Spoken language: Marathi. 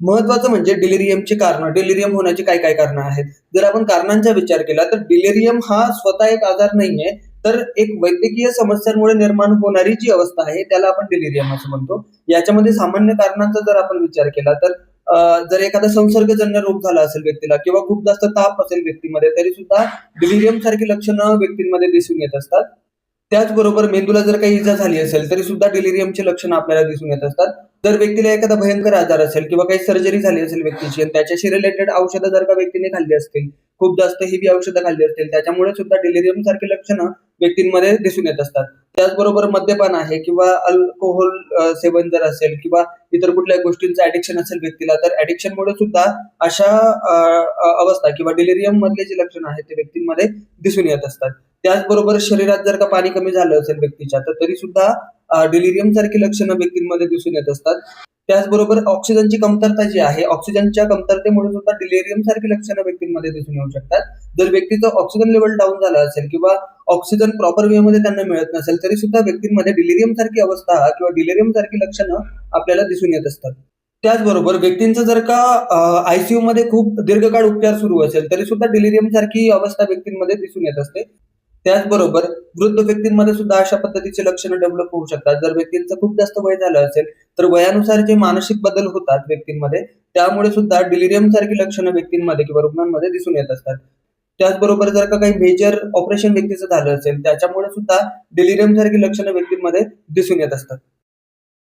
महत्वाचं म्हणजे डिलिरियमची कारणं. डिलिरियम होण्याची काय काय कारणं आहेत? जर आपण कारणांचा विचार केला तर डिलिरियम हा स्वतः एक आजार नाहीये, तर एक वैद्यकीय समस्यांमुळे निर्माण होणारी जी अवस्था आहे त्याला आपण डिलिरियम असं म्हणतो. याच्यामध्ये सामान्य कारणांचा जर आपण विचार केला तर जर एखादा संसर्गजन्य रोग झाला असेल व्यक्तीला किंवा खूप जास्त ताप असेल व्यक्तीमध्ये, तरी सुद्धा डिलिरियम सारखी लक्षणं व्यक्तींमध्ये दिसून येत असतात. त्याचबरोबर मेंदूला जर काही इजा झाली असेल तरी सुद्धा डिलिरियमची लक्षणं आपल्याला दिसून येत असतात. जर व्यक्तीला एखादा भयंकर आजार असेल किंवा काही सर्जरी झाली असेल व्यक्तीची आणि त्याच्याशी रिलेटेड औषधं जर का व्यक्तीने खाल्ली असतील, खूप जास्त हेवी औषधं खाल्ली असतील, त्याच्यामुळे सुद्धा डिलिरियम सारखी लक्षणं व्यक्तींमध्ये दिसून येत असतात. त्याचबरोबर मद्यपान आहे किंवा अल्कोहोल सेवन जर असेल किंवा इतर कुठल्याही गोष्टींचं ॲडिक्शन असेल व्यक्तीला, तर ॲडिक्शनमुळे सुद्धा अशा अवस्था किंवा डिलिरियम मधले जे लक्षणं आहेत ते व्यक्तींमध्ये दिसून येत असतात. त्याचबरोबर शरीरात जर का पाणी कमी झालं असेल व्यक्तीच्या, तर तरी सुद्धा डिलिरियम सारखी लक्षणं व्यक्तींमध्ये दिसून येत असतात. त्याचबरोबर ऑक्सिजनची कमतरता जी आहे, ऑक्सिजनच्या कमतरतेमुळे सुद्धा डिलिरियम सारखी लक्षणं व्यक्तींमध्ये दिसून येऊ शकतात. जर व्यक्तीचं ऑक्सिजन लेवल डाऊन झालं असेल किंवा ऑक्सिजन प्रॉपर वेमध्ये त्यांना मिळत नसेल, तरी सुद्धा व्यक्तींमध्ये डिलिरियम सारखी अवस्था किंवा डिलिरियम सारखी लक्षणं आपल्याला दिसून येत असतात. त्याचबरोबर व्यक्तींचं जर का आयसीयू मध्ये खूप दीर्घकाळ उपचार सुरू असेल, तरी सुद्धा डिलिरियम सारखी अवस्था व्यक्तींमध्ये दिसून येत असते. त्याचबरोबर वृद्ध व्यक्तींमध्ये सुद्धा अशा पद्धतीची लक्षणं डेव्हलप होऊ शकतात. जर व्यक्तींचं खूप जास्त वय झालं असेल, तर वयानुसार जे मानसिक बदल होतात व्यक्तींमध्ये, त्यामुळे सुद्धा डिलिरियम सारखी लक्षणं व्यक्तींमध्ये किंवा रुग्णांमध्ये दिसून येत असतात. त्याचबरोबर जर का काही मेजर ऑपरेशन व्यक्तीचं झालं असेल, त्याच्यामुळे सुद्धा डिलिरियम सारखी लक्षणं व्यक्तींमध्ये दिसून येत असतात.